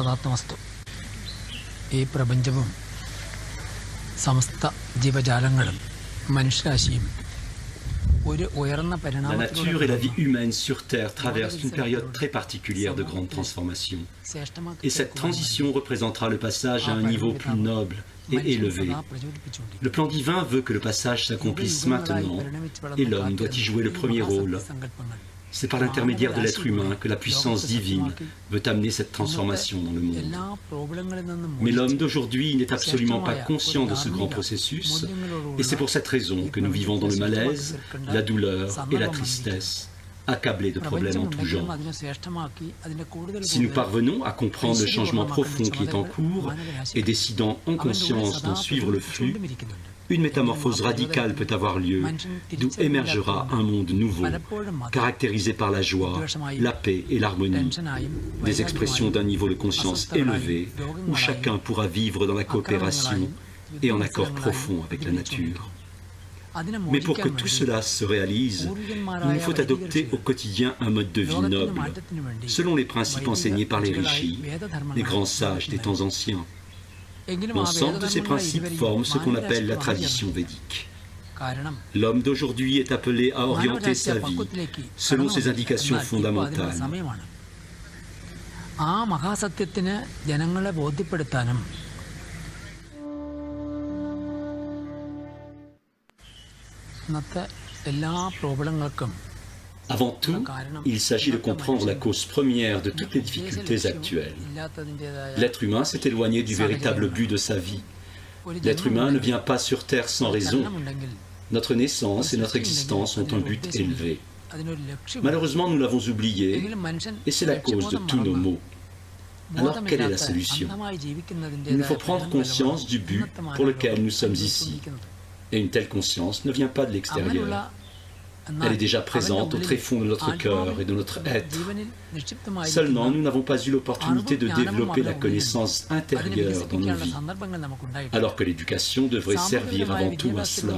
പദാർത്ഥവസ്തു. ഈ പ്രപഞ്ചവും സമസ്ത ജീവജാലങ്ങളും മനുഷ്യരാശിയും La nature et la vie humaine sur Terre traversent une période très particulière de grande transformation. Et cette transition représentera le passage à un niveau plus noble et élevé. Le plan divin veut que le passage s'accomplisse maintenant et l'homme doit y jouer le premier rôle. C'est par l'intermédiaire de l'être humain que la puissance divine veut amener cette transformation dans le monde. Mais l'homme d'aujourd'hui n'est absolument pas conscient de ce grand processus, et c'est pour cette raison que nous vivons dans le malaise, la douleur et la tristesse, accablés de problèmes en tout genre. Si nous parvenons à comprendre le changement profond qui est en cours et décidant en conscience d'en suivre le flux, une métamorphose radicale peut avoir lieu, d'où émergera un monde nouveau, caractérisé par la joie, la paix et l'harmonie, des expressions d'un niveau de conscience élevé, où chacun pourra vivre dans la coopération et en accord profond avec la nature. Mais pour que tout cela se réalise, il nous faut adopter au quotidien un mode de vie noble, selon les principes enseignés par les rishis, les grands sages des temps anciens. L'ensemble de ces principes forme ce qu'on appelle la tradition védique. L'homme d'aujourd'hui est appelé à orienter sa vie selon ses indications fondamentales. Avant tout, il s'agit de comprendre la cause première de toutes les difficultés actuelles. L'être humain s'est éloigné du véritable but de sa vie. L'être humain ne vient pas sur Terre sans raison. Notre naissance et notre existence ont un but élevé. Malheureusement, nous l'avons oublié, et c'est la cause de tous nos maux. Alors, quelle est la solution? Il nous faut prendre conscience du but pour lequel nous sommes ici. Et une telle conscience ne vient pas de l'extérieur. Elle est déjà présente au tréfond de notre cœur et de notre être. Seulement, nous n'avons pas eu l'opportunité de développer la connaissance intérieure dans nos vies, alors que l'éducation devrait servir avant tout à cela.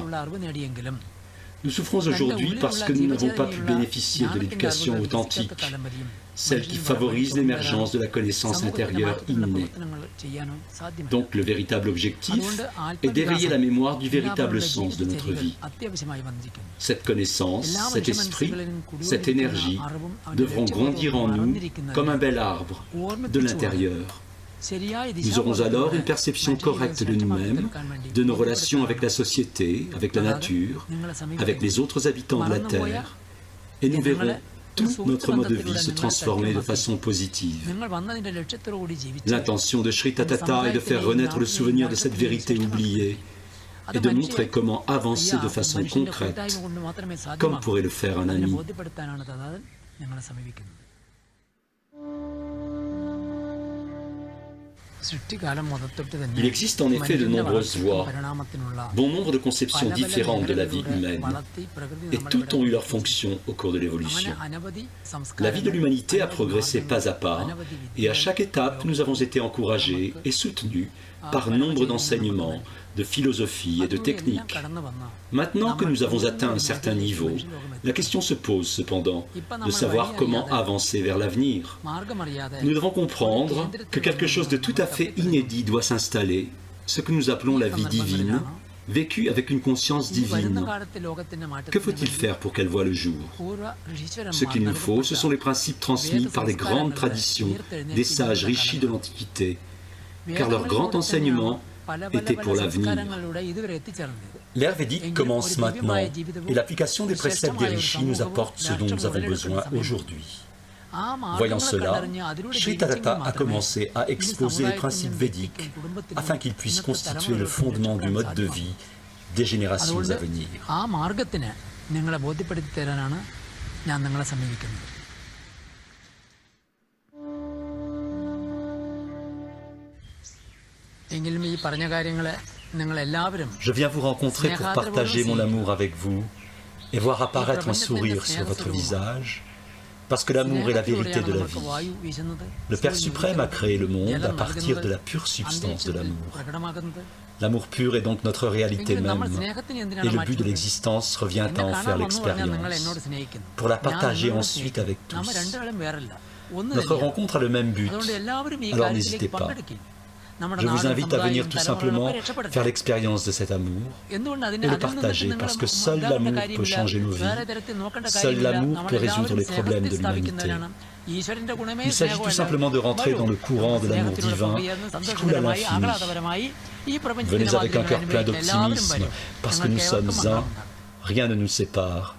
Nous souffrons aujourd'hui parce que nous n'avons pas pu bénéficier de l'éducation authentique, celle qui favorise l'émergence de la connaissance intérieure innée. Donc le véritable objectif est d'éveiller la mémoire du véritable sens de notre vie. Cette connaissance, cet esprit, cette énergie devront grandir en nous comme un bel arbre de l'intérieur. Nous aurons alors une perception correcte de nous-mêmes, de nos relations avec la société, avec la nature, avec les autres habitants de la Terre, et nous verrons tout notre mode de vie se transformer de façon positive. L'intention de Shri Tatata est de faire renaître le souvenir de cette vérité oubliée et de montrer comment avancer de façon concrète, comme pourrait le faire un ami. Il existe en effet de nombreuses voies, bon nombre de conceptions différentes de la vie humaine, et toutes ont eu leur fonction au cours de l'évolution. La vie de l'humanité a progressé pas à pas, et à chaque étape, nous avons été encouragés et soutenus par nombre d'enseignements, de philosophie et de techniques. Maintenant que nous avons atteint un certain niveau, la question se pose cependant de savoir comment avancer vers l'avenir. Nous devons comprendre que quelque chose de tout à fait inédit doit s'installer, ce que nous appelons la vie divine, vécue avec une conscience divine. Que faut-il faire pour qu'elle voie le jour? Ce qu'il nous faut, ce sont les principes transmis par les grandes traditions des sages rishis de l'Antiquité, car leur grand enseignement était pour l'avenir. L'ère védique commence maintenant, et l'application des préceptes des rishis nous apporte ce dont nous avons besoin aujourd'hui. Voyant cela, Shri Tatata a commencé à exposer les principes védiques afin qu'ils puissent constituer le fondement du mode de vie des générations à venir. Je viens vous rencontrer pour partager mon amour avec vous et voir apparaître un sourire sur votre visage, parce que l'amour est la vérité de la vie. Le Père suprême a créé le monde à partir de la pure substance de l'amour. L'amour pur est donc notre réalité même, et le but de l'existence revient à en faire l'expérience, pour la partager ensuite avec tous. Notre rencontre a le même but, alors n'hésitez pas. Je vous invite à venir tout simplement faire l'expérience de cet amour et le partager, parce que seul l'amour peut changer nos vies, seul l'amour peut résoudre les problèmes de l'humanité. Il s'agit tout simplement de rentrer dans le courant de l'amour divin qui coule à l'infini. Venez avec un cœur plein d'optimisme, parce que nous sommes un, rien ne nous sépare.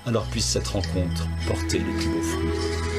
Alors puisse cette rencontre porter les plus beaux fruits.